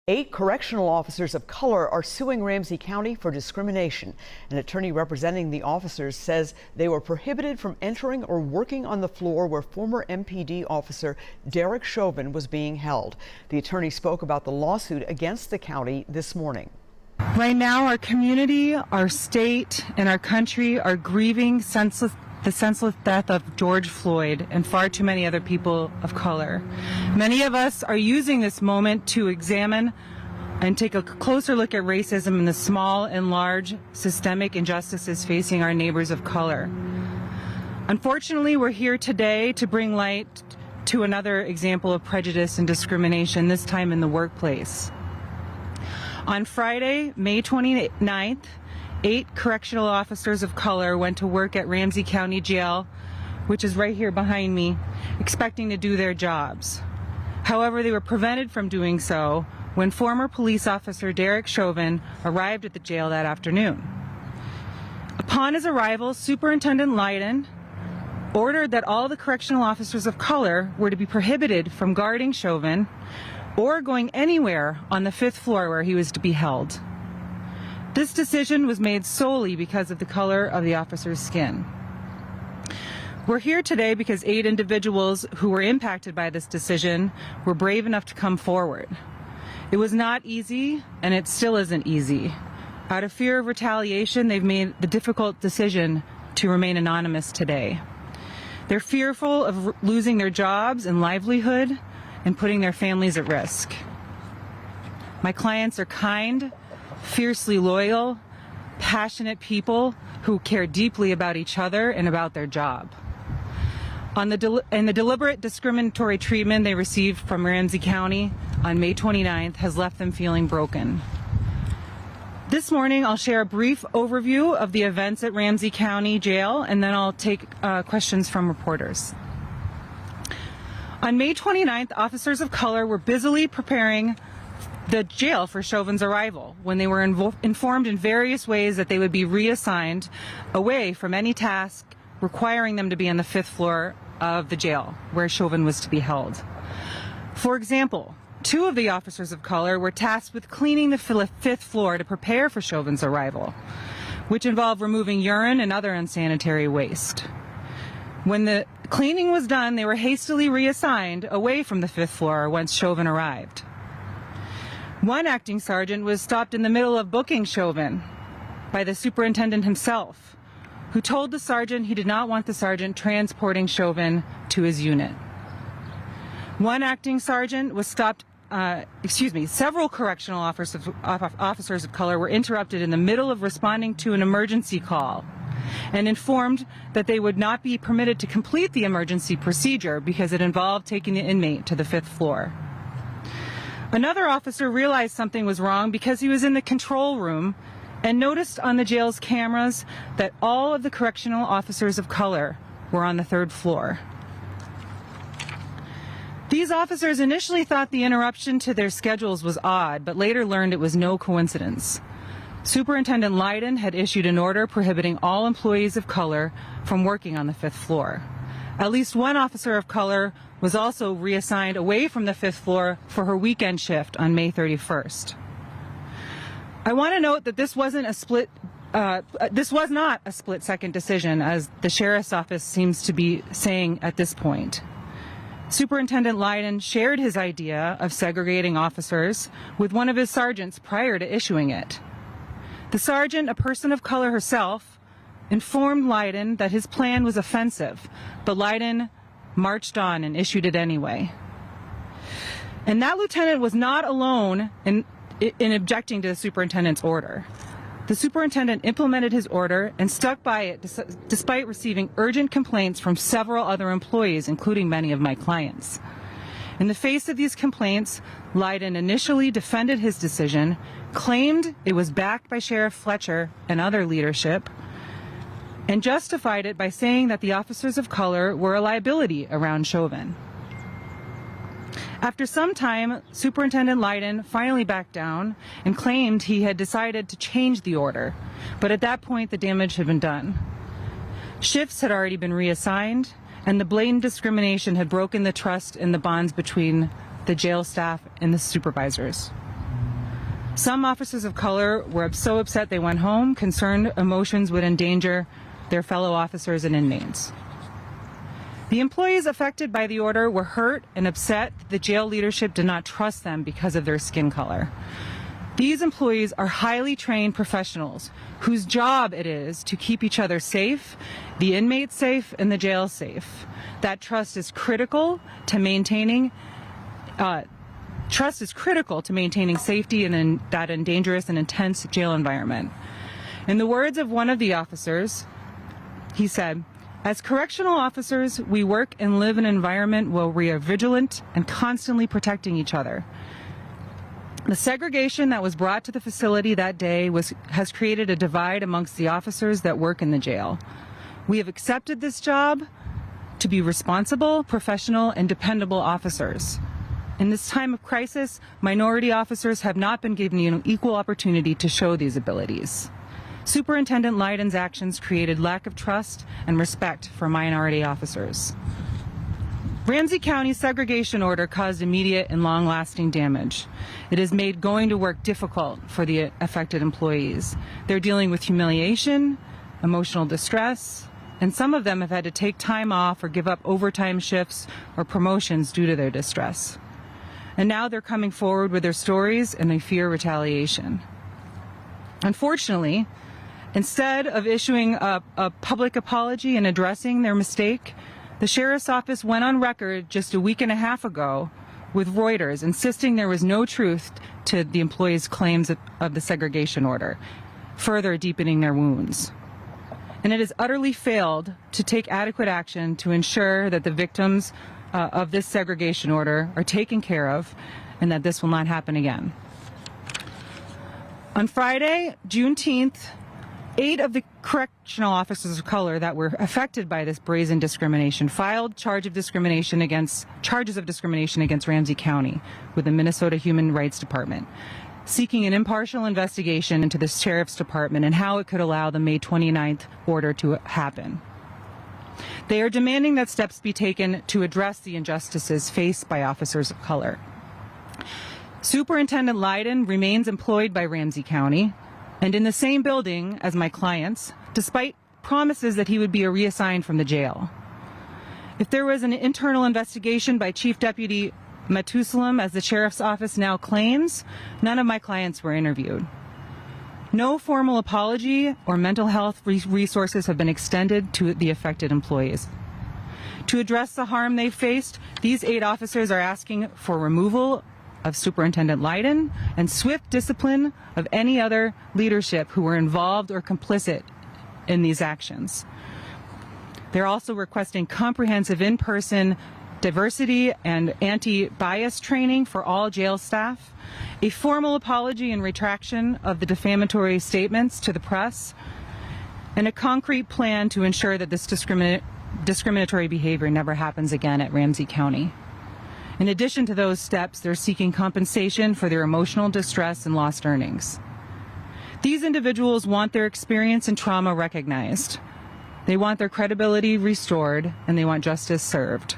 8 correctional officers of color are suing Ramsey County for discrimination. An attorney representing the officers says they were prohibited from entering or working on the floor where former MPD officer Derek Chauvin was being held. The attorney spoke about the lawsuit against the county this morning. Right now, our community, our state, and our country are grieving the senseless death of George Floyd and far too many other people of color. Many of us are using this moment to examine and take a closer look at racism and the small and large systemic injustices facing our neighbors of color. Unfortunately, we're here today to bring light to another example of prejudice and discrimination, this time in the workplace. On Friday, May 29th, 8 correctional officers of color went to work at Ramsey County Jail, which is right here behind me, expecting to do their jobs. However, they were prevented from doing so when former police officer Derek Chauvin arrived at the jail that afternoon. Upon his arrival, Superintendent Lydon ordered that all the correctional officers of color were to be prohibited from guarding Chauvin or going anywhere on the 5th floor where he was to be held. This decision was made solely because of the color of the officer's skin. We're here today because 8 individuals who were impacted by this decision were brave enough to come forward. It was not easy, and it still isn't easy. Out of fear of retaliation, they've made the difficult decision to remain anonymous today. They're fearful of losing their jobs and livelihood and putting their families at risk. My clients are kind, fiercely loyal, passionate people who care deeply about each other and about their job. And the deliberate discriminatory treatment they received from Ramsey County on May 29th has left them feeling broken. This morning, I'll share a brief overview of the events at Ramsey County Jail, and then I'll take questions from reporters. On May 29th, officers of color were busily preparing the jail for Chauvin's arrival when they were informed in various ways that they would be reassigned away from any task requiring them to be on the 5th floor of the jail where Chauvin was to be held. For example, 2 of the officers of color were tasked with cleaning the 5th floor to prepare for Chauvin's arrival, which involved removing urine and other unsanitary waste. When the cleaning was done, they were hastily reassigned away from the 5th floor once Chauvin arrived. One acting sergeant was stopped in the middle of booking Chauvin by the superintendent himself, who told the sergeant he did not want the sergeant transporting Chauvin to his unit. One acting sergeant was stopped, several correctional officers of color were interrupted in the middle of responding to an emergency call and informed that they would not be permitted to complete the emergency procedure because it involved taking the inmate to the 5th floor. Another officer realized something was wrong because he was in the control room and noticed on the jail's cameras that all of the correctional officers of color were on the 3rd floor. These officers initially thought the interruption to their schedules was odd, but later learned it was no coincidence. Superintendent Lydon had issued an order prohibiting all employees of color from working on the 5th floor. At least one officer of color was also reassigned away from the 5th floor for her weekend shift on May 31st. I want to note that this was not a split-second decision, as the sheriff's office seems to be saying at this point. Superintendent Lydon shared his idea of segregating officers with one of his sergeants prior to issuing it. The sergeant, a person of color herself, informed Lydon that his plan was offensive, but Lydon marched on and issued it anyway. And that lieutenant was not alone in objecting to the superintendent's order. The superintendent implemented his order and stuck by it despite receiving urgent complaints from several other employees, including many of my clients. In the face of these complaints, Lydon initially defended his decision, claimed it was backed by Sheriff Fletcher and other leadership, and justified it by saying that the officers of color were a liability around Chauvin. After some time, Superintendent Lydon finally backed down and claimed he had decided to change the order, but at that point the damage had been done. Shifts had already been reassigned, and the blatant discrimination had broken the trust and the bonds between the jail staff and the supervisors. Some officers of color were so upset they went home, concerned emotions would endanger their fellow officers and inmates. The employees affected by the order were hurt and upset that the jail leadership did not trust them because of their skin color. These employees are highly trained professionals whose job it is to keep each other safe, the inmates safe, and the jail safe. That trust is critical to maintaining safety in that dangerous and intense jail environment. In the words of one of the officers, he said, "As correctional officers, we work and live in an environment where we are vigilant and constantly protecting each other. The segregation that was brought to the facility that day has created a divide amongst the officers that work in the jail. We have accepted this job to be responsible, professional, and dependable officers. In this time of crisis, minority officers have not been given an equal opportunity to show these abilities. Superintendent Leiden's actions created lack of trust and respect for minority officers." Ramsey County's segregation order caused immediate and long-lasting damage. It has made going to work difficult for the affected employees. They're dealing with humiliation, emotional distress, and some of them have had to take time off or give up overtime shifts or promotions due to their distress. And now they're coming forward with their stories and they fear retaliation. Unfortunately, instead of issuing a public apology and addressing their mistake, the sheriff's office went on record just a week and a half ago with Reuters insisting there was no truth to the employees' claims of the segregation order, further deepening their wounds. And it has utterly failed to take adequate action to ensure that the victims of this segregation order are taken care of and that this will not happen again. On Friday, Juneteenth, 8 of the correctional officers of color that were affected by this brazen discrimination filed charges of discrimination against Ramsey County with the Minnesota Human Rights Department, seeking an impartial investigation into the Sheriff's Department and how it could allow the May 29th order to happen. They are demanding that steps be taken to address the injustices faced by officers of color. Superintendent Leiden remains employed by Ramsey County and in the same building as my clients, despite promises that he would be reassigned from the jail. If there was an internal investigation by Chief Deputy Matusalem, as the Sheriff's Office now claims, none of my clients were interviewed. No formal apology or mental health resources have been extended to the affected employees. To address the harm they faced, these 8 officers are asking for removal of Superintendent Leiden and swift discipline of any other leadership who were involved or complicit in these actions. They're also requesting comprehensive in-person diversity and anti-bias training for all jail staff, a formal apology and retraction of the defamatory statements to the press, and a concrete plan to ensure that this discriminatory behavior never happens again at Ramsey County. In addition to those steps, they're seeking compensation for their emotional distress and lost earnings. These individuals want their experience and trauma recognized. They want their credibility restored, and they want justice served.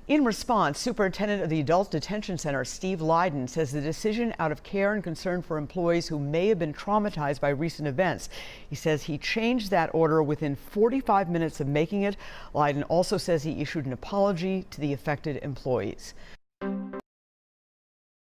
In response, Superintendent of the Adult Detention Center, Steve Leiden, says the decision out of care and concern for employees who may have been traumatized by recent events. He says he changed that order within 45 minutes of making it. Leiden also says he issued an apology to the affected employees.